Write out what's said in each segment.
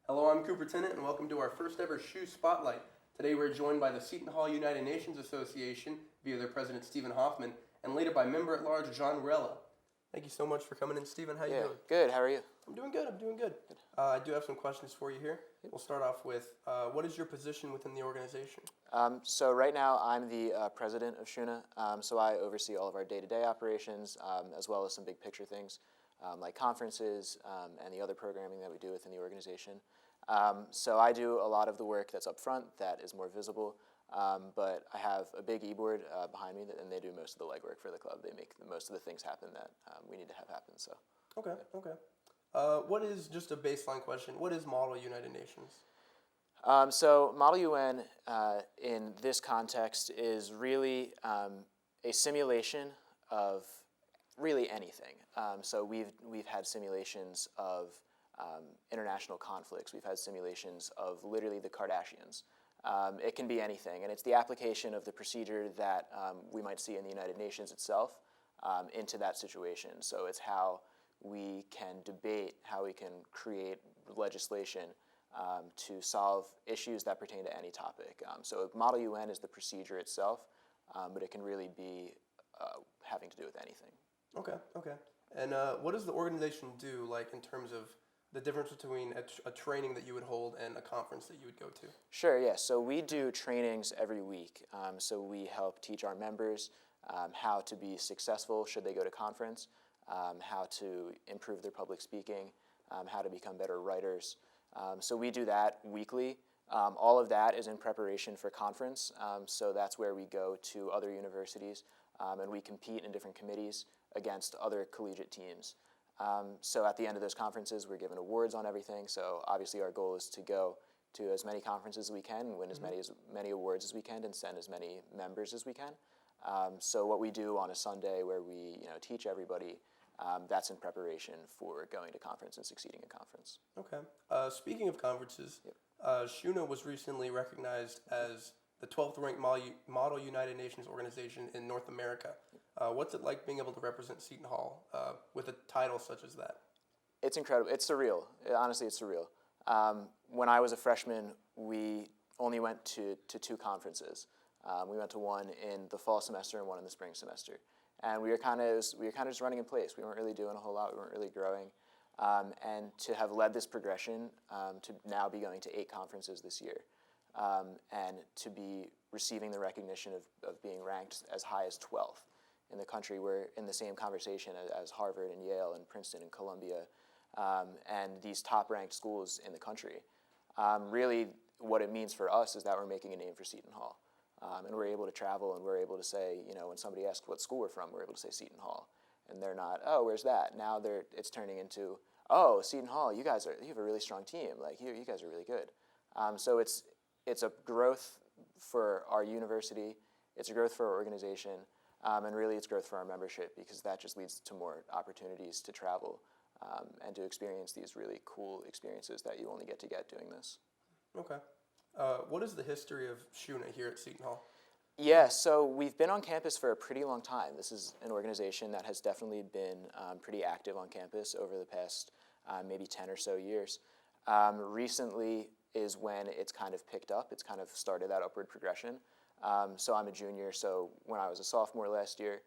Hello, I'm Cooper Tennant, and welcome to our first ever SHU Spotlight. Today we're joined by the Seton United Nations Association via their president, Stephen Hoffman, and later by member-at-large John Ruela. Thank you so much for coming in, Stephen. How you doing? Good. How are you? I'm doing good. I do have some questions for you here. We'll start off with, what is your position within the organization? So right now I'm the president of Shuna, so I oversee all of our day-to-day operations, as well as some big picture things, like conferences and the other programming that we do within the organization. So I do a lot of the work that's up front, that is more visible, but I have a big e-board behind me, and they do most of the legwork for the club. They make most of the things happen that we need to have happen. So. Okay. What is, just a baseline question, what is Model United Nations? So Model UN in this context is really a simulation of really anything. So we've had simulations of international conflicts. We've had simulations of literally the Kardashians. It can be anything, and it's the application of the procedure that we might see in the United Nations itself into that situation. So it's how we can debate, how we can create legislation to solve issues that pertain to any topic. So Model UN is the procedure itself, but it can really be having to do with anything. Okay. And what does the organization do, like, in terms of the difference between a training that you would hold and a conference that you would go to? Sure, yeah. So we do trainings every week. So we help teach our members how to be successful should they go to conference, how to improve their public speaking, how to become better writers. So we do that weekly. All of that is in preparation for conference. So that's where we go to other universities and we compete in different committees against other collegiate teams. So at the end of those conferences, we're given awards on everything. So obviously our goal is to go to as many conferences as we can, and win as many awards as we can, and send as many members as we can. So what we do on a Sunday where we teach everybody, that's in preparation for going to conference and succeeding in conference. Okay. Speaking of conferences, Shuna was recently recognized as the 12th ranked Model United Nations organization in North America. What's it like being able to represent Seton Hall with a title such as that? It's incredible. It's surreal. Honestly, it's surreal. When I was a freshman, we only went to two conferences. We went to one in the fall semester and one in the spring semester. And we were kind of just running in place. We weren't really doing a whole lot. We weren't really growing. And to have led this progression to now be going to 8 conferences this year, and to be receiving the recognition of being ranked as high as 12th in the country. We're in the same conversation as Harvard and Yale and Princeton and Columbia and these top-ranked schools in the country. Really, what it means for us is that we're making a name for Seton Hall. And we're able to travel, and we're able to say, when somebody asks what school we're from, we're able to say Seton Hall. And they're not, oh, where's that? Now it's turning into, oh, Seton Hall, you have a really strong team. Like, you guys are really good. So it's a growth for our university, it's a growth for our organization, and really it's growth for our membership, because that just leads to more opportunities to travel and to experience these really cool experiences that you only get doing this. Okay. What is the history of Shuna here at Seton Hall? Yeah, so we've been on campus for a pretty long time. This is an organization that has definitely been pretty active on campus over the past maybe 10 or so years. Recently is when it's kind of picked up. It's kind of started that upward progression. So I'm a junior, so when I was a sophomore last year,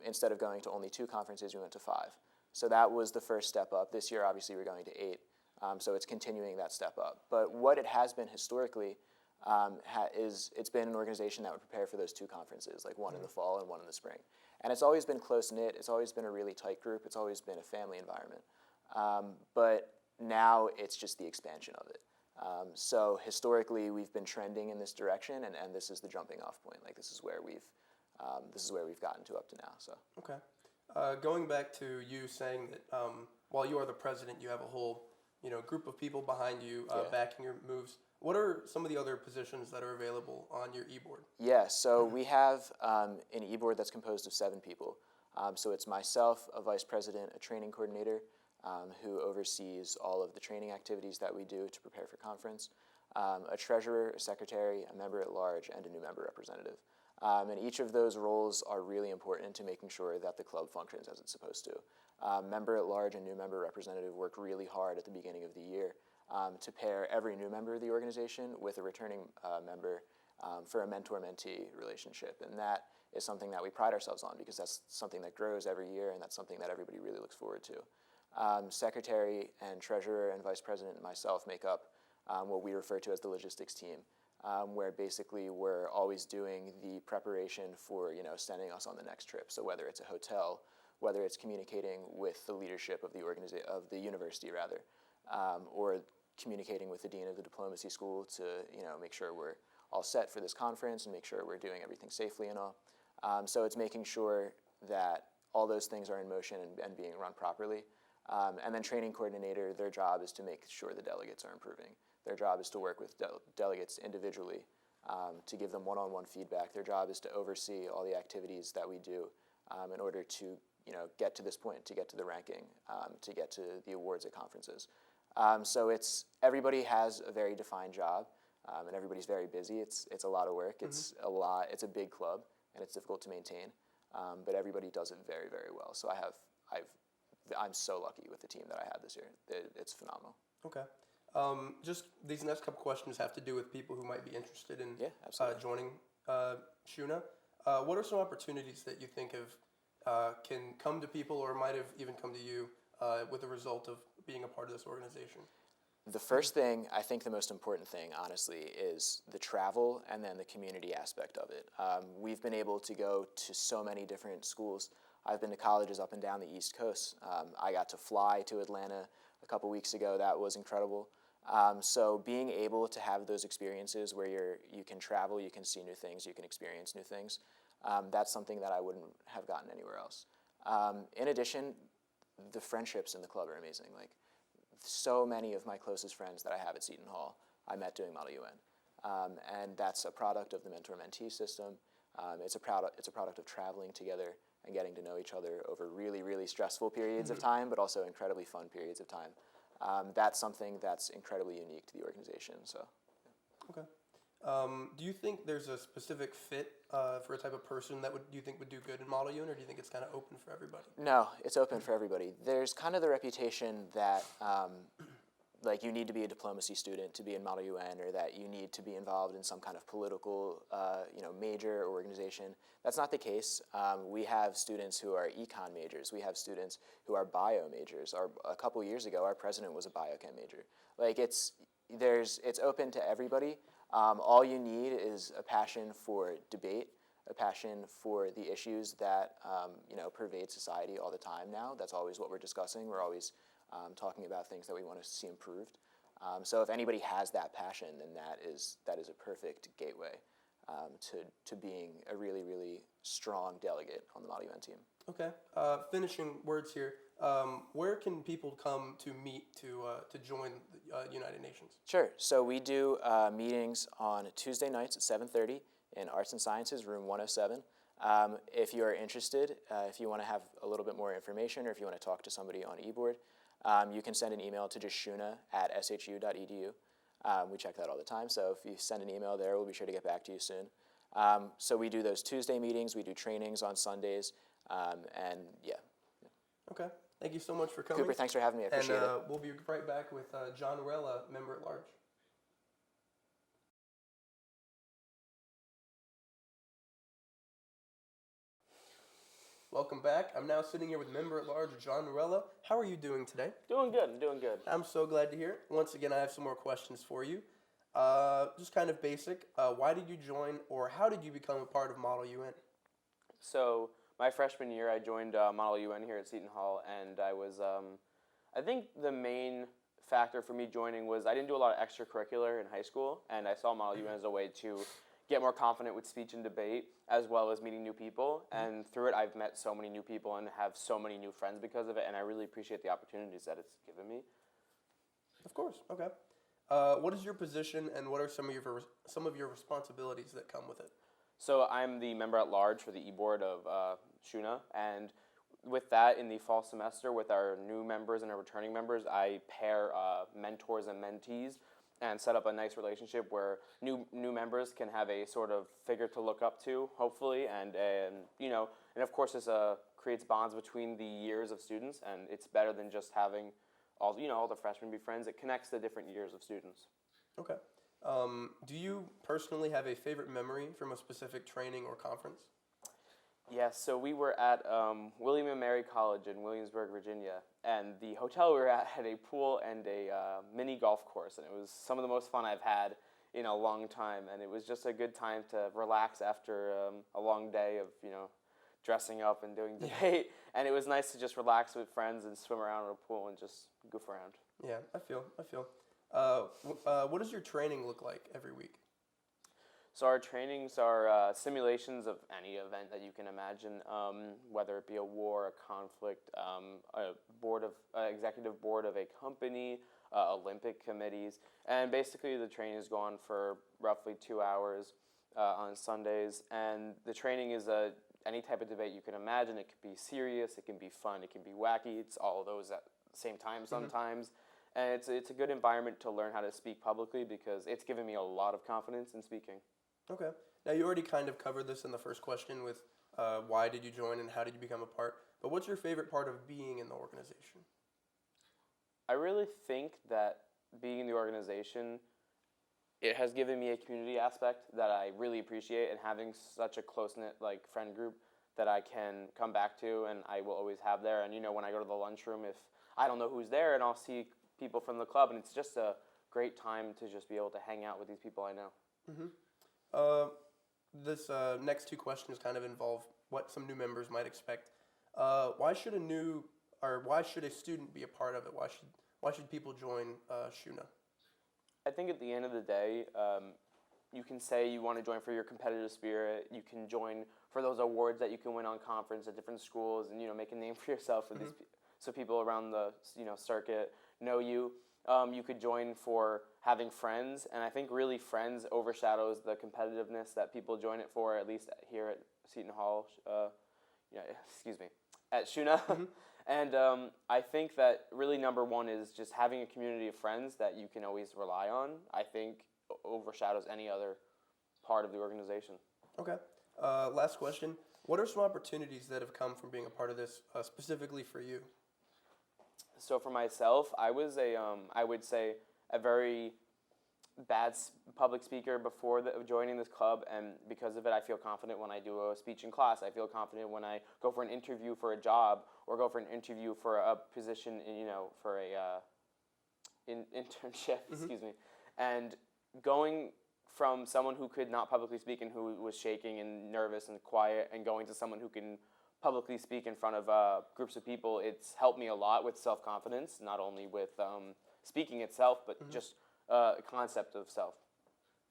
instead of going to only 2 conferences, we went to 5. So that was the first step up. This year, obviously, we're going to 8. So it's continuing that step up. But what it has been historically is it's been an organization that would prepare for those 2 conferences, like one in the fall and one in the spring. And it's always been close-knit. It's always been a really tight group. It's always been a family environment. But now it's just the expansion of it. So historically, we've been trending in this direction, and this is the jumping-off point. Like, this is where we've gotten to up to now. So. Okay. Going back to you saying that while you are the president, you have a whole group of people behind you backing your moves. What are some of the other positions that are available on your e-board? Yeah, so we have an e-board that's composed of 7 people. So it's myself, a vice president, a training coordinator who oversees all of the training activities that we do to prepare for conference, a treasurer, a secretary, a member at large, and a new member representative. And each of those roles are really important to making sure that the club functions as it's supposed to. Member at large and new member representative work really hard at the beginning of the year to pair every new member of the organization with a returning member for a mentor-mentee relationship. And that is something that we pride ourselves on because that's something that grows every year and that's something that everybody really looks forward to. Secretary and treasurer and vice president and myself make up what we refer to as the logistics team, where basically we're always doing the preparation for sending us on the next trip. So whether it's a hotel, whether it's communicating with the leadership of the university rather, or communicating with the dean of the diplomacy school to make sure we're all set for this conference and make sure we're doing everything safely and all. So it's making sure that all those things are in motion and being run properly. And then training coordinator, their job is to make sure the delegates are improving. Their job is to work with delegates individually to give them one-on-one feedback. Their job is to oversee all the activities that we do in order to get to this point, to get to the ranking, to get to the awards at conferences. So everybody has a very defined job, and everybody's very busy. It's a lot of work. It's It's a big club, and it's difficult to maintain. But everybody does it very, very well. So I'm so lucky with the team that I had this year. It's phenomenal. Okay. Just these next couple questions have to do with people who might be interested in joining Shuna. What are some opportunities that you think can come to people or might have even come to you with the result of being a part of this organization? The first thing, I think the most important thing, honestly, is the travel and then the community aspect of it. We've been able to go to so many different schools. I've been to colleges up and down the East Coast. I got to fly to Atlanta a couple weeks ago. That was incredible. So being able to have those experiences where you can travel, you can see new things, you can experience new things, that's something that I wouldn't have gotten anywhere else. In addition, the friendships in the club are amazing. Like, so many of my closest friends that I have at Seton Hall, I met doing Model U.N. And that's a product of the mentor-mentee system. It's a product of traveling together and getting to know each other over really, really stressful periods of time, but also incredibly fun periods of time. That's something that's incredibly unique to the organization. So, okay. Do you think there's a specific fit for a type of person that you think would do good in Model U.N, or do you think it's kind of open for everybody? No, it's open for everybody. There's kind of the reputation that like you need to be a diplomacy student to be in Model U.N, or that you need to be involved in some kind of political major or organization. That's not the case. We have students who are econ majors. We have students who are bio majors. A couple years ago, our president was a biochem major. Like it's open to everybody. All you need is a passion for debate, a passion for the issues that pervade society all the time now. That's always what we're discussing. We're always talking about things that we want to see improved. So if anybody has that passion, then that is a perfect gateway to being a really, really strong delegate on the Model U.N team. Okay. Finishing words here. Where can people come to meet to join the United Nations? Sure. So we do meetings on Tuesday nights at 7:30 in Arts and Sciences, room 107. If you are interested, if you want to have a little bit more information, or if you want to talk to somebody on eBoard, you can send an email to just shuna@shu.edu. We check that all the time, so if you send an email there, we'll be sure to get back to you soon. So we do those Tuesday meetings, we do trainings on Sundays, and yeah. Okay. Thank you so much for coming. Cooper, thanks for having me. I appreciate it. We'll be right back with John Ruela, member at large. Welcome back. I'm now sitting here with member at large John Ruela. How are you doing today? Doing good, doing good. I'm so glad to hear it. Once again, I have some more questions for you. Just kind of basic. Why did you join, or how did you become a part of Model U.N? So my freshman year, I joined Model U.N here at Seton Hall, and I was, I think the main factor for me joining was I didn't do a lot of extracurricular in high school, and I saw Model U.N as a way to get more confident with speech and debate, as well as meeting new people. And through it, I've met so many new people and have so many new friends because of it, and I really appreciate the opportunities that it's given me. Of course. Okay. What is your position, and what are some of your responsibilities that come with it? So I'm the member at large for the e-board of Shuna, and with that, in the fall semester, with our new members and our returning members, I pair mentors and mentees and set up a nice relationship where new members can have a sort of figure to look up to, hopefully, and of course this creates bonds between the years of students, and it's better than just having all the freshmen be friends. It connects the different years of students. Okay. Do you personally have a favorite memory from a specific training or conference? Yes, so we were at William and Mary College in Williamsburg, Virginia, and the hotel we were at had a pool and a mini golf course, and it was some of the most fun I've had in a long time, and it was just a good time to relax after a long day of, dressing up and doing debate, and it was nice to just relax with friends and swim around in a pool and just goof around. Yeah, I feel. What does your training look like every week? So our trainings are simulations of any event that you can imagine, whether it be a war, a conflict, executive board of a company, Olympic committees, and basically the training has gone for roughly 2 hours on Sundays, and the training is any type of debate you can imagine. It can be serious, it can be fun, it can be wacky. It's all of those at the same time sometimes. And it's a good environment to learn how to speak publicly because it's given me a lot of confidence in speaking. Okay. Now, you already kind of covered this in the first question with why did you join and how did you become a part, but what's your favorite part of being in the organization? I really think that being in the organization, it has given me a community aspect that I really appreciate, and having such a close-knit friend group that I can come back to and I will always have there. And when I go to the lunchroom, if I don't know who's there, and I'll see people from the club, and it's just a great time to just be able to hang out with these people I know. This next two questions kind of involve what some new members might expect. Why should a student be a part of it? Why should people join Shuna? I think at the end of the day, you can say you want to join for your competitive spirit. You can join for those awards that you can win on conference at different schools, and make a name for yourself for these, so people around the circuit know you. You could join for having friends, and I think really friends overshadows the competitiveness that people join it for, at least here at Seton Hall, at Shuna. And I think that really number one is just having a community of friends that you can always rely on, I think overshadows any other part of the organization. Okay. Last question. What are some opportunities that have come from being a part of this, specifically for you? So for myself, I was I would say a very bad public speaker before joining this club, and because of it, I feel confident when I do a speech in class. I feel confident when I go for an interview for a job or go for an interview for a position, for a internship. Excuse me, and going from someone who could not publicly speak and who was shaking and nervous and quiet, and going to someone who can publicly speak in front of groups of people, it's helped me a lot with self-confidence, not only with speaking itself, but just a concept of self.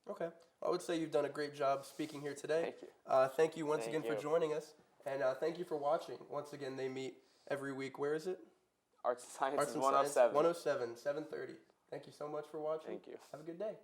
Okay. I would say you've done a great job speaking here today. Thank you. Thank you once again for joining us, and thank you for watching. Once again, they meet every week. Where is it? Arts and Sciences 107. 107, 7:30. Thank you so much for watching. Thank you. Have a good day.